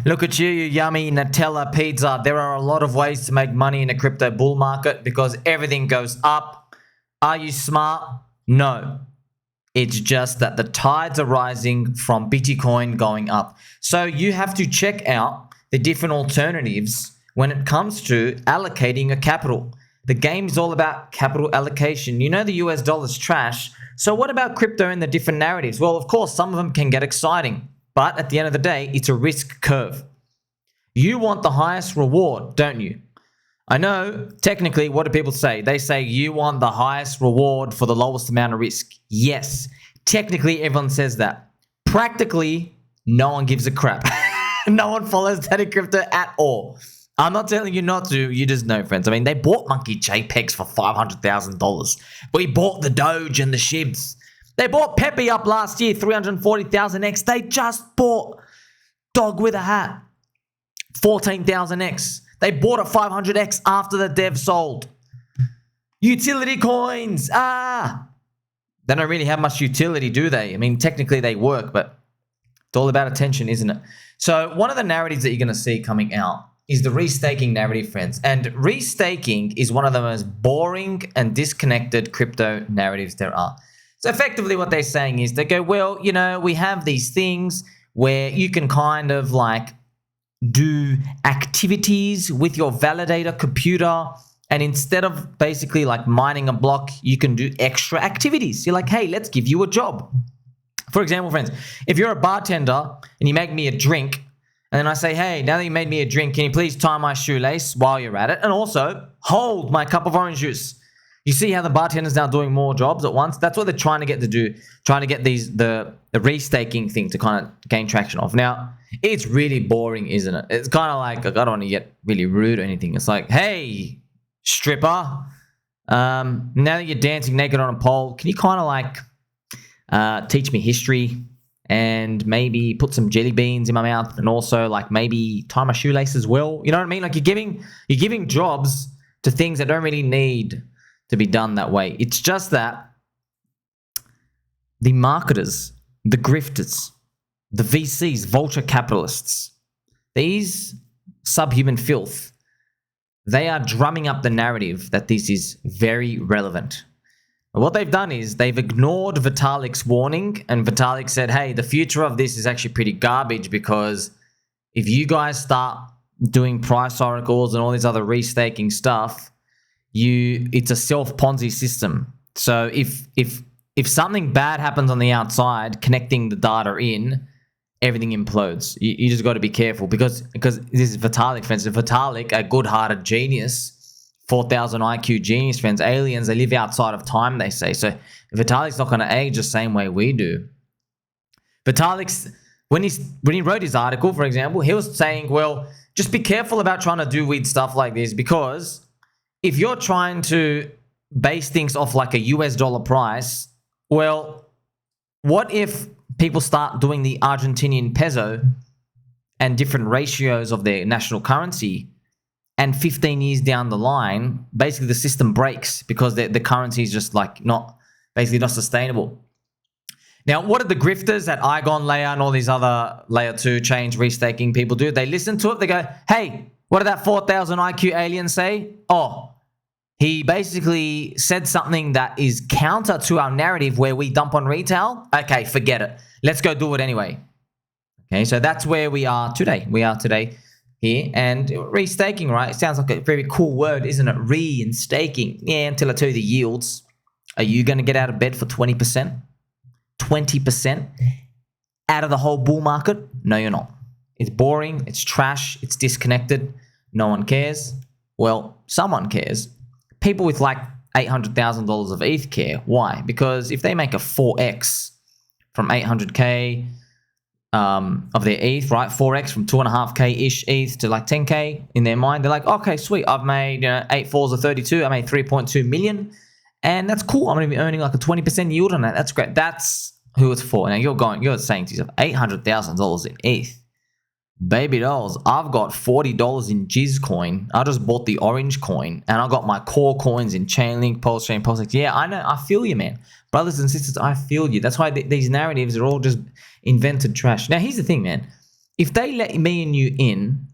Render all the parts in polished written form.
Look at you, you yummy Nutella pizza. There are a lot of ways to make money in a crypto bull market because everything goes up. Are you smart? No. It's just that the tides are rising from Bitcoin going up. So you have to check out the different alternatives when it comes to allocating your capital. The game is all about capital allocation. You know the US dollar's trash. So what about crypto and the different narratives? Well, of course, some of them can get exciting. But at the end of the day, it's a risk curve. You want the highest reward, don't you? I know, technically, what do people say? They say you want the highest reward for the lowest amount of risk. Yes, technically, everyone says that. Practically, no one gives a crap. No one follows that in crypto at all. I'm not telling you not to, you just know, friends. I mean, they bought Monkey JPEGs for $500,000. We bought the Doge and the Shibs. They bought Pepe up last year, 340,000x. They just bought Dog with a Hat, 14,000x. They bought a 500x after the dev sold. Utility coins. They don't really have much utility, do they? I mean, technically they work, but it's all about attention, isn't it? So one of the narratives that you're going to see coming out is the restaking narrative, friends. And restaking is one of the most boring and disconnected crypto narratives there are. So effectively what they're saying is they go, well, you know, we have these things where you can kind of like do activities with your validator computer, and instead of basically like mining a block, you can do extra activities. You're like, hey, let's give you a job. For example, friends, if you're a bartender and you make me a drink, and then I say, hey, now that you made me a drink, can you please tie my shoelace while you're at it? And also hold my cup of orange juice. You see how the bartender's now doing more jobs at once? That's what they're trying to get to do, trying to get the restaking thing to kind of gain traction off. Now, it's really boring, isn't it? It's kind of like, I don't want to get really rude or anything. It's like, hey, stripper, now that you're dancing naked on a pole, can you kind of like teach me history and maybe put some jelly beans in my mouth and also like maybe tie my shoelace as well? You know what I mean? Like you're giving jobs to things that don't really need to be done that way. It's just that the marketers, the grifters, the VCs, vulture capitalists, these subhuman filth, they are drumming up the narrative that this is very relevant. What they've done is they've ignored Vitalik's warning, and Vitalik said, hey, the future of this is actually pretty garbage because if you guys start doing price oracles and all this other restaking stuff, it's a self-Ponzi system. So if something bad happens on the outside, connecting the data in, everything implodes. You just got to be careful because this is Vitalik, friends. Vitalik, a good-hearted genius, 4,000 IQ genius, friends. Aliens, they live outside of time, they say. So Vitalik's not going to age the same way we do. Vitalik's, when he wrote his article, for example, he was saying, well, just be careful about trying to do weird stuff like this because if you're trying to base things off like a US dollar price, well, what if people start doing the Argentinian peso and different ratios of their national currency, and 15 years down the line, basically the system breaks because the currency is just like not sustainable. Now, what did the grifters at EigenLayer and all these other layer 2 chains restaking people do? They listen to it. They go, hey, what did that 4,000 IQ alien say? Oh, he basically said something that is counter to our narrative where we dump on retail. Okay, forget it. Let's go do it anyway. Okay, so that's where we are today. We are today here. And restaking, right? It sounds like a very cool word, isn't it? Reinstaking. Yeah, until I tell you the yields. Are you going to get out of bed for 20%? 20% out of the whole bull market? No, you're not. It's boring. It's trash. It's disconnected. No one cares. Well, someone cares. People with like $800,000 of ETH care. Why? Because if they make a 4x from 800K of their ETH, right? 4x from 2.5K-ish ETH to like 10K in their mind, they're like, okay, sweet. I've made 8 4s of 32. I made 3.2 million. And that's cool. I'm going to be earning like a 20% yield on that. That's great. That's who it's for. Now you're saying to yourself, $800,000 in ETH. Baby dolls, I've got $40 in Jizz coin. I just bought the orange coin and I got my core coins in Chainlink, PulseChain, PulseChain. Yeah, I know. I feel you, man. Brothers and sisters, I feel you. That's why these narratives are all just invented trash. Now, here's the thing, man. if they let me and you in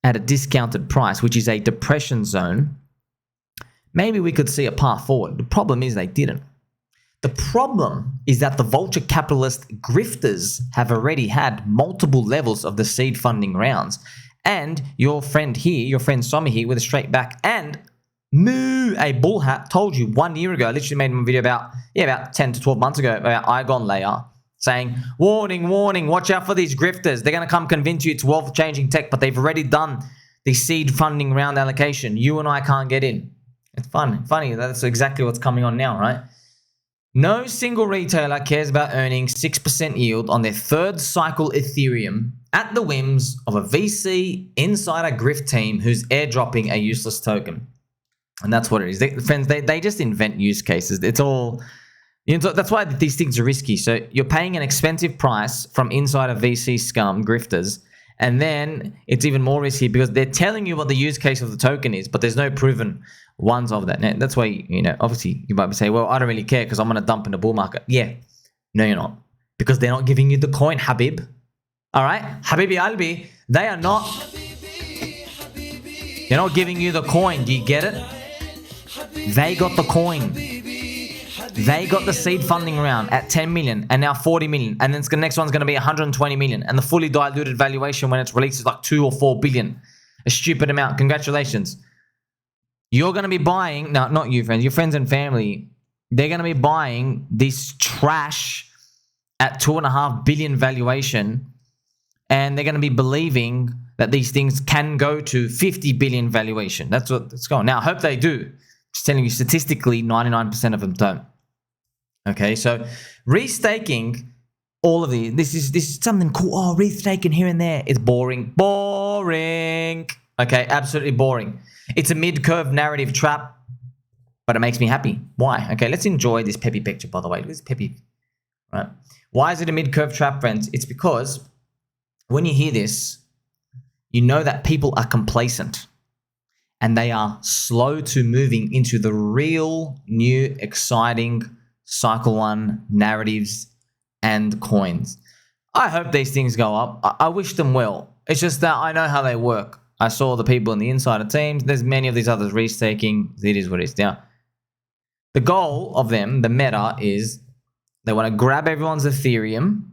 at a discounted price, which is a depression zone, maybe we could see a path forward. The problem is they didn't. The problem is that the vulture capitalist grifters have already had multiple levels of the seed funding rounds. And your friend here, your friend Somi here with a straight back and a bull hat told you 1 year ago, I literally made a video about 10 to 12 months ago about EigenLayer saying, warning, warning, watch out for these grifters. They're going to come convince you it's wealth-changing tech, but they've already done the seed funding round allocation. You and I can't get in. It's funny. That's exactly what's coming on now, right? No single retailer cares about earning 6% yield on their third cycle Ethereum at the whims of a VC insider grift team who's airdropping a useless token. And that's what it is. They just invent use cases. It's all, that's why these things are risky. So you're paying an expensive price from insider VC scum grifters, and then it's even more risky because they're telling you what the use case of the token is, but there's no proven ones of that. Now, that's why, obviously you might say, well, I don't really care because I'm going to dump in the bull market. Yeah. No, you're not. Because they're not giving you the coin, Habib. All right? Habibi Albi, they are not. They're not giving you the coin. Do you get it? They got the coin. They got the seed funding round at 10 million and now 40 million. And then the next one's going to be 120 million. And the fully diluted valuation when it's released is like 2 or 4 billion. A stupid amount. Congratulations. You're going to be buying, no, not you friends, your friends and family, they're going to be buying this trash at 2.5 billion valuation, and they're going to be believing that these things can go to 50 billion valuation. That's what it's going. Now, I hope they do. Just telling you, statistically, 99% of them don't. Okay, so restaking all of these, this is something cool. Oh, restaking here and there. It's boring. Boring. Okay, absolutely boring. It's a mid-curve narrative trap, but it makes me happy. Why? Okay, let's enjoy this peppy picture, by the way. Look at this peppy, right? Why is it a mid-curve trap, friends? It's because when you hear this, you know that people are complacent and they are slow to moving into the real, new, exciting cycle one narratives and coins. I hope these things go up. I wish them well. It's just that I know how they work. I saw the people in the insider teams. There's many of these others restaking. It is what it is. Now, the goal of them, the meta, is they want to grab everyone's Ethereum,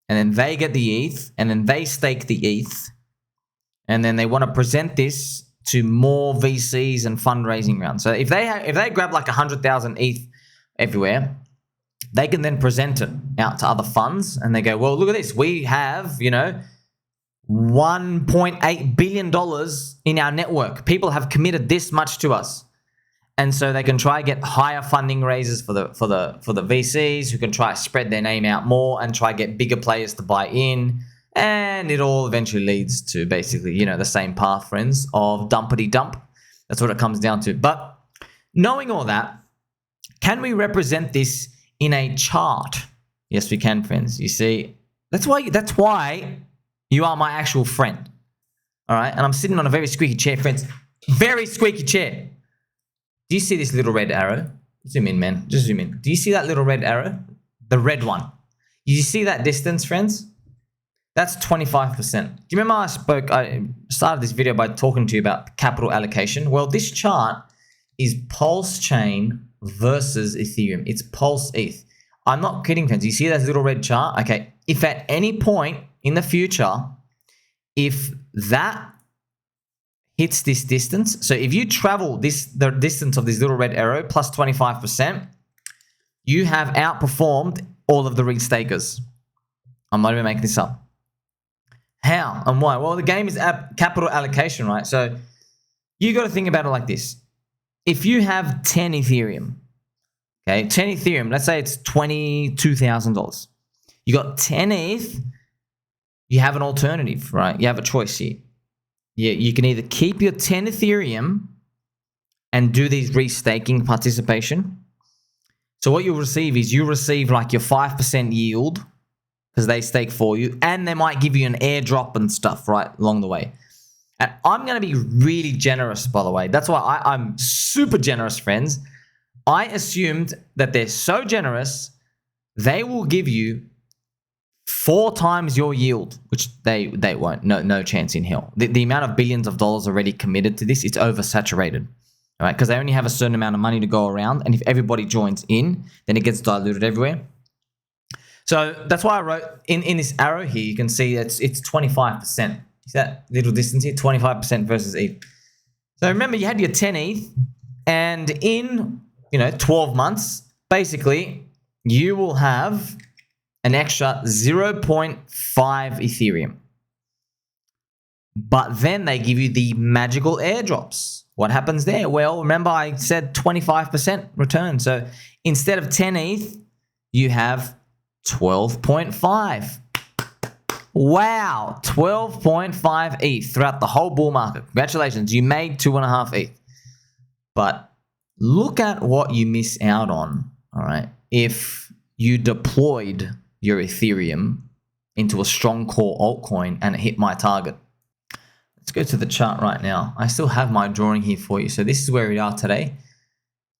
and then they get the ETH, and then they stake the ETH, and then they want to present this to more VCs and fundraising rounds. So if they grab like 100,000 ETH everywhere, they can then present it out to other funds, and they go, well, look at this. We have, $1.8 billion in our network. People have committed this much to us. And so they can try get higher funding raises for the VCs who can try to spread their name out more and try get bigger players to buy in. And it all eventually leads to basically, the same path, friends, of dumpity dump. That's what it comes down to. But knowing all that, can we represent this in a chart? Yes, we can, friends. You see, that's why you are my actual friend. All right? And I'm sitting on a very squeaky chair, friends. Very squeaky chair. Do you see this little red arrow? Zoom in, man. Just zoom in. Do you see that little red arrow? The red one. You see that distance, friends? That's 25%. Do you remember I started this video by talking to you about capital allocation? Well, this chart is PulseChain versus Ethereum. It's Pulse ETH. I'm not kidding, friends. You see that little red chart? Okay. If at any point in the future, if that hits this distance, so if you travel the distance of this little red arrow plus 25%, you have outperformed all of the restakers. I'm not even making this up. How and why? Well, the game is capital allocation, right? So you got to think about it like this. If you have 10 Ethereum, okay, 10 Ethereum, let's say it's $22,000. You got 10 ETH, you have an alternative, right? You have a choice here. You can either keep your 10 Ethereum and do these restaking participation. So what you'll receive is you receive like your 5% yield because they stake for you, and they might give you an airdrop and stuff right along the way. And I'm going to be really generous, by the way. That's why I'm super generous, friends. I assumed that they're so generous, they will give you 4 times your yield, which they won't. No chance in hell. The amount of billions of dollars already committed to this, it's oversaturated. All right, because they only have a certain amount of money to go around, and if everybody joins in, then it gets diluted everywhere. So that's why I wrote in this arrow here, you can see it's 25%. See that little distance here? 25% versus ETH. So remember, you had your 10 ETH, and in 12 months, basically, you will have an extra 0.5 Ethereum. But then they give you the magical airdrops. What happens there? Well, remember I said 25% return. So instead of 10 ETH, you have 12.5. Wow, 12.5 ETH throughout the whole bull market. Congratulations, you made 2.5 ETH. But look at what you miss out on, all right, if you deployed your Ethereum into a strong core altcoin and it hit my target. Let's go to the chart right now. I still have my drawing here for you. So this is where we are today.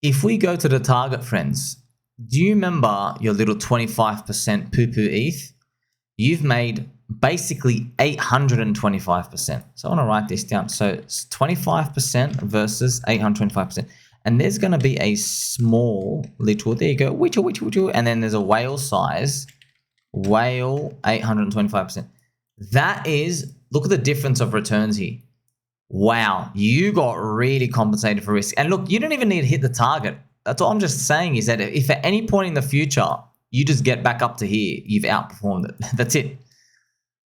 If we go to the target, friends, do you remember your little 25% poo-poo ETH? You've made basically 825%. So I want to write this down. So it's 25% versus 825%. And there's going to be a small little, there you go, which, and then there's a whale size, whale 825%. That is, look at the difference of returns here. Wow, you got really compensated for risk. And look, you don't even need to hit the target. That's all I'm just saying is that if at any point in the future, you just get back up to here, you've outperformed it. That's it.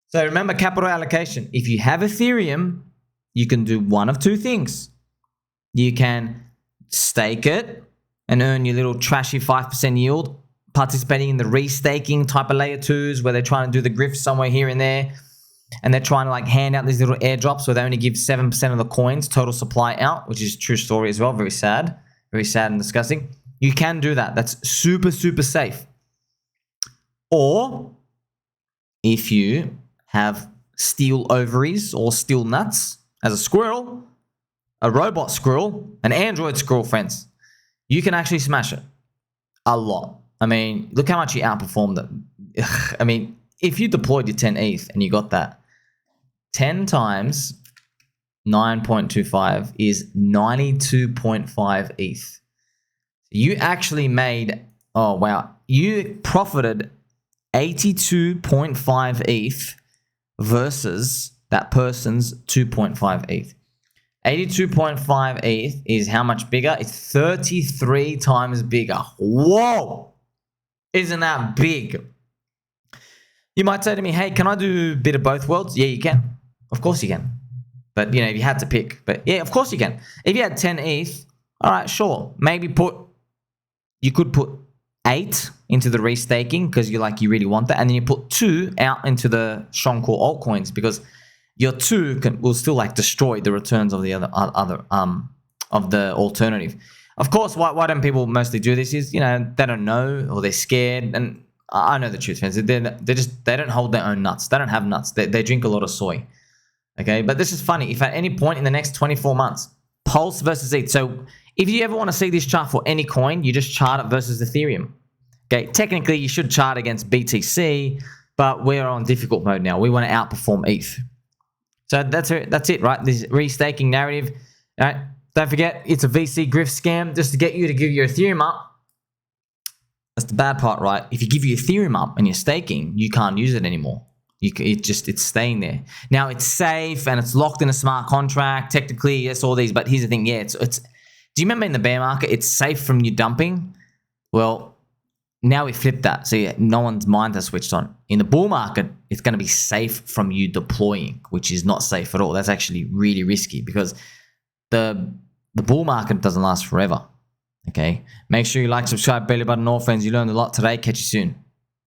So remember capital allocation. If you have Ethereum, you can do one of two things. You can stake it and earn your little trashy 5% yield, participating in the ReStaking type of layer 2s where they're trying to do the grift somewhere here and there. And they're trying to like hand out these little airdrops where they only give 7% of the coins total supply out, which is a true story as well. Very sad and disgusting. You can do that. That's super, super safe. Or if you have steel ovaries or steel nuts as a squirrel, a robot squirrel, an Android squirrel, friends, you can actually smash it a lot. I mean, look how much you outperformed it. I mean, if you deployed your 10 ETH and you got that, 10 times 9.25 is 92.5 ETH. You actually made, oh wow, you profited 82.5 ETH versus that person's 2.5 ETH. 82.5 ETH is how much bigger? It's 33 times bigger. Whoa! Isn't that big? You might say to me, hey, can I do a bit of both worlds? Yeah, you can. Of course you can. But, if you had to pick. But, yeah, of course you can. If you had 10 ETH, all right, sure. Maybe you could put 8 into the ReStaking because you really want that. And then you put 2 out into the strong core altcoins because your 2 will still destroy the returns of the other of the alternative. Of course, why don't people mostly do this is, they don't know or they're scared. And I know the truth, friends. They don't hold their own nuts. They don't have nuts. They drink a lot of soy. Okay, but this is funny. If at any point in the next 24 months, Pulse versus ETH. So if you ever want to see this chart for any coin, you just chart it versus Ethereum. Okay, technically you should chart against BTC, but we're on difficult mode now. We want to outperform ETH. So that's it, right? This ReStaking narrative. All right, don't forget, it's a VC grift scam just to get you to give your Ethereum up. That's the bad part, right? If you give your Ethereum up and you're staking, you can't use it anymore. It's staying there. Now it's safe and it's locked in a smart contract. Technically, yes, all these. But here's the thing, yeah, it's. Do you remember in the bear market, it's safe from you dumping? Well, now we flipped that. So yeah, no one's mind has switched on. In the bull market, it's going to be safe from you deploying, which is not safe at all. That's actually really risky because the bull market doesn't last forever. Okay, make sure you like, subscribe, belly button, all friends. You learned a lot today. Catch you soon.